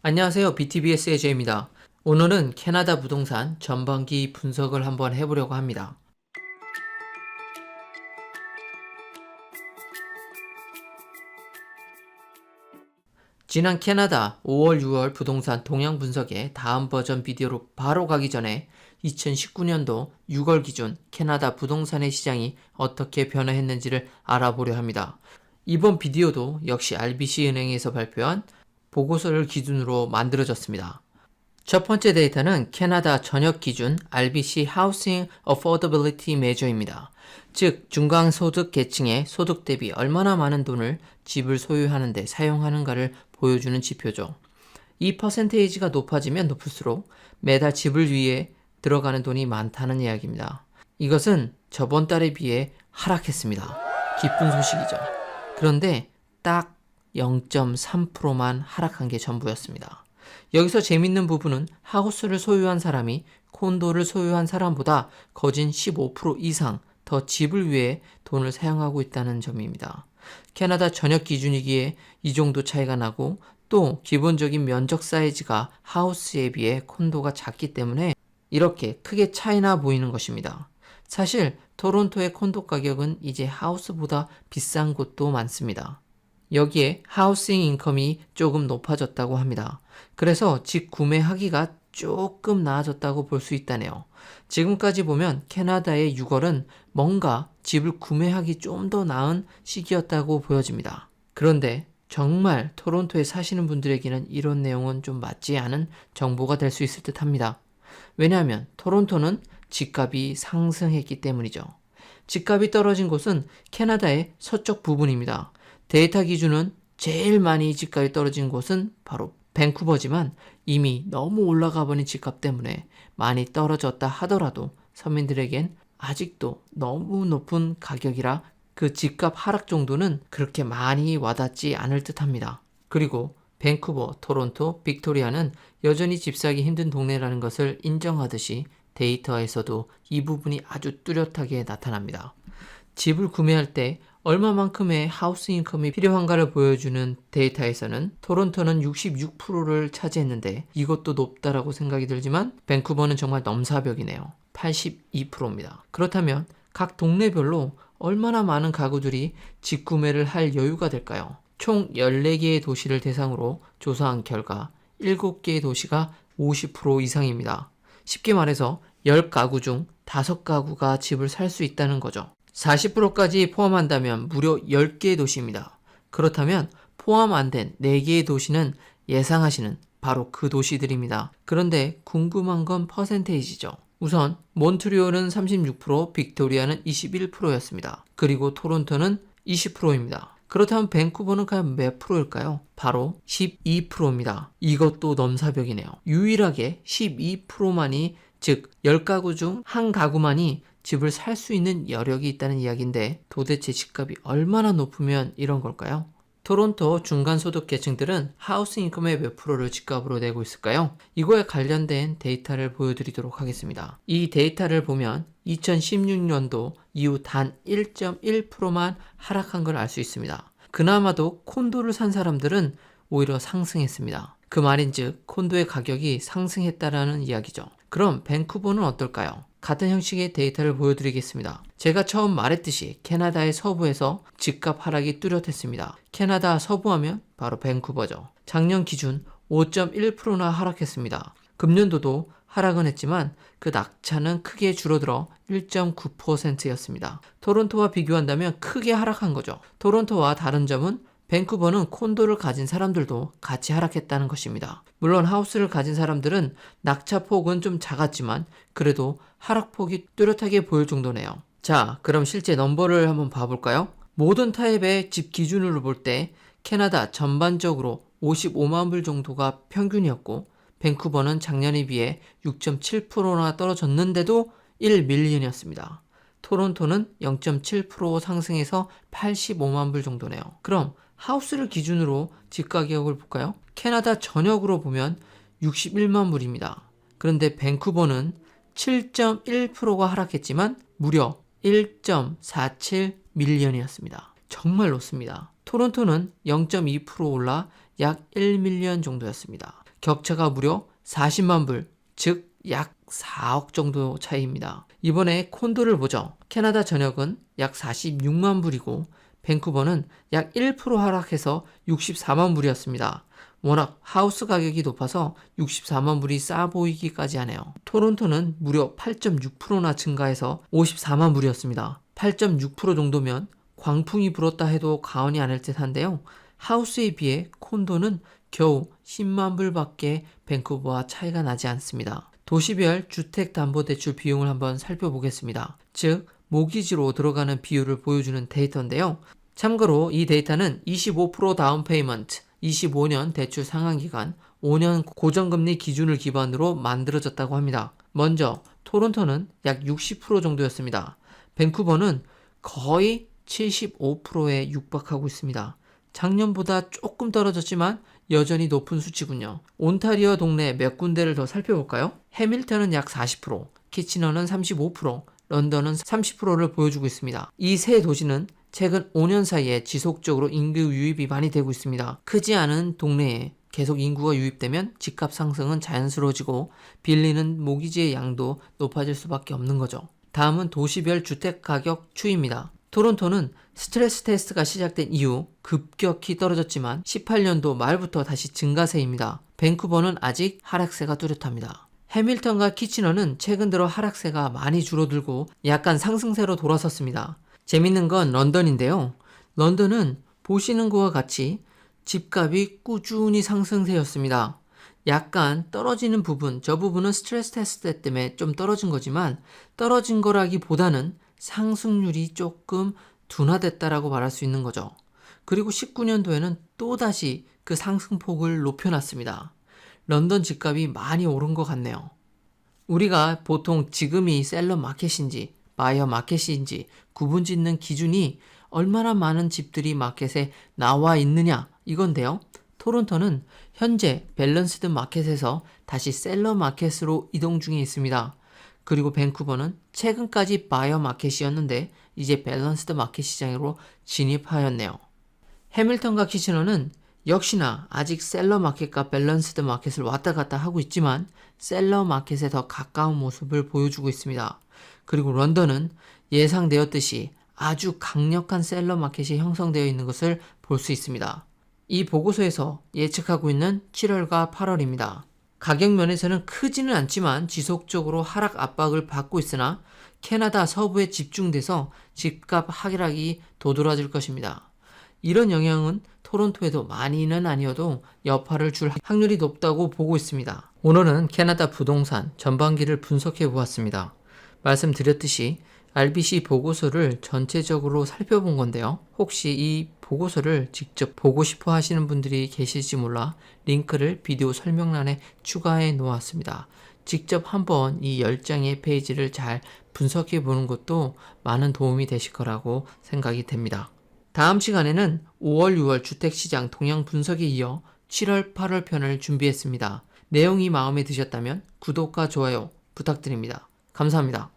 안녕하세요. BTBS의 제이입니다. 오늘은 캐나다 부동산 전반기 분석을 한번 해보려고 합니다. 지난 캐나다 5월, 6월 부동산 동향 분석의 다음 버전 비디오로 바로 가기 전에 2019년도 6월 기준 캐나다 부동산의 시장이 어떻게 변화했는지를 알아보려 합니다. 이번 비디오도 역시 RBC은행에서 발표한 보고서를 기준으로 만들어졌습니다. 첫 번째 데이터는 캐나다 전역 기준 RBC Housing Affordability Measure입니다. 즉, 중간소득 계층의 소득 대비 얼마나 많은 돈을 집을 소유하는 데 사용하는가를 보여주는 지표죠. 이 퍼센테이지가 높아지면 높을수록 매달 집을 위해 들어가는 돈이 많다는 이야기입니다. 이것은 저번 달에 비해 하락했습니다. 기쁜 소식이죠. 그런데 딱 0.3%만 하락한 게 전부였습니다. 여기서 재밌는 부분은 하우스를 소유한 사람이 콘도를 소유한 사람보다 거진 15% 이상 더 집을 위해 돈을 사용하고 있다는 점입니다. 캐나다 전역 기준이기에 이 정도 차이가 나고 또 기본적인 면적 사이즈가 하우스에 비해 콘도가 작기 때문에 이렇게 크게 차이나 보이는 것입니다. 사실 토론토의 콘도 가격은 이제 하우스보다 비싼 곳도 많습니다. 여기에 하우싱 인컴이 조금 높아졌다고 합니다. 그래서 집 구매하기가 조금 나아졌다고 볼 수 있다네요. 지금까지 보면 캐나다의 6월은 뭔가 집을 구매하기 좀 더 나은 시기였다고 보여집니다. 그런데 정말 토론토에 사시는 분들에게는 이런 내용은 좀 맞지 않은 정보가 될 수 있을 듯 합니다. 왜냐하면 토론토는 집값이 상승했기 때문이죠. 집값이 떨어진 곳은 캐나다의 서쪽 부분입니다. 데이터 기준은 제일 많이 집값이 떨어진 곳은 바로 밴쿠버지만 이미 너무 올라가 버린 집값 때문에 많이 떨어졌다 하더라도 서민들에겐 아직도 너무 높은 가격이라 그 집값 하락 정도는 그렇게 많이 와닿지 않을 듯 합니다. 그리고 밴쿠버, 토론토, 빅토리아는 여전히 집 사기 힘든 동네라는 것을 인정하듯이 데이터에서도 이 부분이 아주 뚜렷하게 나타납니다. 집을 구매할 때 얼마만큼의 하우스 인컴이 필요한가를 보여주는 데이터에서는 토론토는 66%를 차지했는데 이것도 높다라고 생각이 들지만 밴쿠버는 정말 넘사벽이네요. 82%입니다. 그렇다면 각 동네별로 얼마나 많은 가구들이 집 구매를 할 여유가 될까요? 총 14개의 도시를 대상으로 조사한 결과 7개의 도시가 50% 이상입니다. 쉽게 말해서 10가구 중 5가구가 집을 살 수 있다는 거죠. 40%까지 포함한다면 무려 10개의 도시입니다. 그렇다면 포함 안 된 4개의 도시는 예상하시는 바로 그 도시들입니다. 그런데 궁금한 건 퍼센테이지죠. 우선 몬트리올은 36%, 빅토리아는 21%였습니다. 그리고 토론토는 20%입니다. 그렇다면 밴쿠버는 과연 몇 프로일까요? 바로 12%입니다. 이것도 넘사벽이네요. 유일하게 12%만이 즉 10가구 중 한 가구만이 집을 살 수 있는 여력이 있다는 이야기인데 도대체 집값이 얼마나 높으면 이런 걸까요? 토론토 중간소득 계층들은 하우스 인컴의 몇 프로를 집값으로 내고 있을까요? 이거에 관련된 데이터를 보여드리도록 하겠습니다. 이 데이터를 보면 2016년도 이후 단 1.1%만 하락한 걸 알 수 있습니다. 그나마도 콘도를 산 사람들은 오히려 상승했습니다. 그 말인즉 콘도의 가격이 상승했다라는 이야기죠. 그럼 밴쿠버는 어떨까요? 같은 형식의 데이터를 보여드리겠습니다. 제가 처음 말했듯이 캐나다의 서부에서 집값 하락이 뚜렷했습니다. 캐나다 서부하면 바로 밴쿠버죠. 작년 기준 5.1%나 하락했습니다. 금년도도 하락은 했지만 그 낙차는 크게 줄어들어 1.9%였습니다. 토론토와 비교한다면 크게 하락한 거죠. 토론토와 다른 점은 밴쿠버는 콘도를 가진 사람들도 같이 하락했다는 것입니다. 물론 하우스를 가진 사람들은 낙차폭은 좀 작았지만 그래도 하락폭이 뚜렷하게 보일 정도네요. 자, 그럼 실제 넘버를 한번 봐볼까요? 모든 타입의 집 기준으로 볼 때 캐나다 전반적으로 55만 불 정도가 평균이었고 밴쿠버는 작년에 비해 6.7%나 떨어졌는데도 1밀리언이었습니다. 토론토는 0.7% 상승해서 85만 불 정도네요. 그럼 하우스를 기준으로 집 가격을 볼까요? 캐나다 전역으로 보면 61만 불입니다. 그런데 밴쿠버는 7.1%가 하락했지만 무려 1.47 밀리언이었습니다. 정말 높습니다. 토론토는 0.2% 올라 약 1밀리언 정도였습니다. 격차가 무려 40만 불, 즉 약 4억 정도 차이입니다. 이번에 콘도를 보죠. 캐나다 전역은 약 46만 불이고 밴쿠버는 약 1% 하락해서 64만 불이었습니다. 워낙 하우스 가격이 높아서 64만 불이 싸 보이기까지 하네요. 토론토는 무려 8.6%나 증가해서 54만 불이었습니다. 8.6% 정도면 광풍이 불었다 해도 과언이 아닐 듯한데요. 하우스에 비해 콘도는 겨우 10만 불밖에 밴쿠버와 차이가 나지 않습니다. 도시별 주택담보대출 비용을 한번 살펴보겠습니다. 즉 모기지로 들어가는 비율을 보여주는 데이터인데요. 참고로 이 데이터는 25% 다운페이먼트, 25년 대출 상환기간, 5년 고정금리 기준을 기반으로 만들어졌다고 합니다. 먼저 토론토는 약 60% 정도였습니다. 밴쿠버는 거의 75%에 육박하고 있습니다. 작년보다 조금 떨어졌지만 여전히 높은 수치군요. 온타리오 동네 몇 군데를 더 살펴볼까요? 해밀턴은 약 40%, 키치너는 35%, 런던은 30%를 보여주고 있습니다. 이 세 도시는 최근 5년 사이에 지속적으로 인구 유입이 많이 되고 있습니다. 크지 않은 동네에 계속 인구가 유입되면 집값 상승은 자연스러워지고 빌리는 모기지의 양도 높아질 수밖에 없는 거죠. 다음은 도시별 주택 가격 추이입니다. 토론토는 스트레스 테스트가 시작된 이후 급격히 떨어졌지만 18년도 말부터 다시 증가세입니다. 밴쿠버는 아직 하락세가 뚜렷합니다. 해밀턴과 키치너는 최근 들어 하락세가 많이 줄어들고 약간 상승세로 돌아섰습니다. 재밌는 건 런던인데요. 런던은 보시는 것과 같이 집값이 꾸준히 상승세였습니다. 약간 떨어지는 부분, 저 부분은 스트레스 테스트 때문에 좀 떨어진 거지만 떨어진 거라기보다는 상승률이 조금 둔화됐다라고 말할 수 있는 거죠. 그리고 19년도에는 또다시 그 상승폭을 높여놨습니다. 런던 집값이 많이 오른 것 같네요. 우리가 보통 지금이 셀러 마켓인지 바이어 마켓인지 구분 짓는 기준이 얼마나 많은 집들이 마켓에 나와 있느냐 이건데요. 토론토는 현재 밸런스드 마켓에서 다시 셀러 마켓으로 이동 중에 있습니다. 그리고 밴쿠버는 최근까지 바이어 마켓이었는데 이제 밸런스드 마켓 시장으로 진입하였네요. 해밀턴과 키치너는 역시나 아직 셀러 마켓과 밸런스드 마켓을 왔다 갔다 하고 있지만 셀러 마켓에 더 가까운 모습을 보여주고 있습니다. 그리고 런던은 예상되었듯이 아주 강력한 셀러 마켓이 형성되어 있는 것을 볼 수 있습니다. 이 보고서에서 예측하고 있는 7월과 8월입니다. 가격 면에서는 크지는 않지만 지속적으로 하락 압박을 받고 있으나 캐나다 서부에 집중돼서 집값 하락이 도드라질 것입니다. 이런 영향은 토론토에도 많이는 아니어도 여파를 줄 확률이 높다고 보고 있습니다. 오늘은 캐나다 부동산 전반기를 분석해 보았습니다. 말씀드렸듯이 RBC 보고서를 전체적으로 살펴본 건데요. 혹시 이 보고서를 직접 보고 싶어 하시는 분들이 계실지 몰라 링크를 비디오 설명란에 추가해 놓았습니다. 직접 한번 이 10장의 페이지를 잘 분석해 보는 것도 많은 도움이 되실 거라고 생각이 됩니다. 다음 시간에는 5월, 6월 주택시장 동향 분석에 이어 7월, 8월 편을 준비했습니다. 내용이 마음에 드셨다면 구독과 좋아요 부탁드립니다. 감사합니다.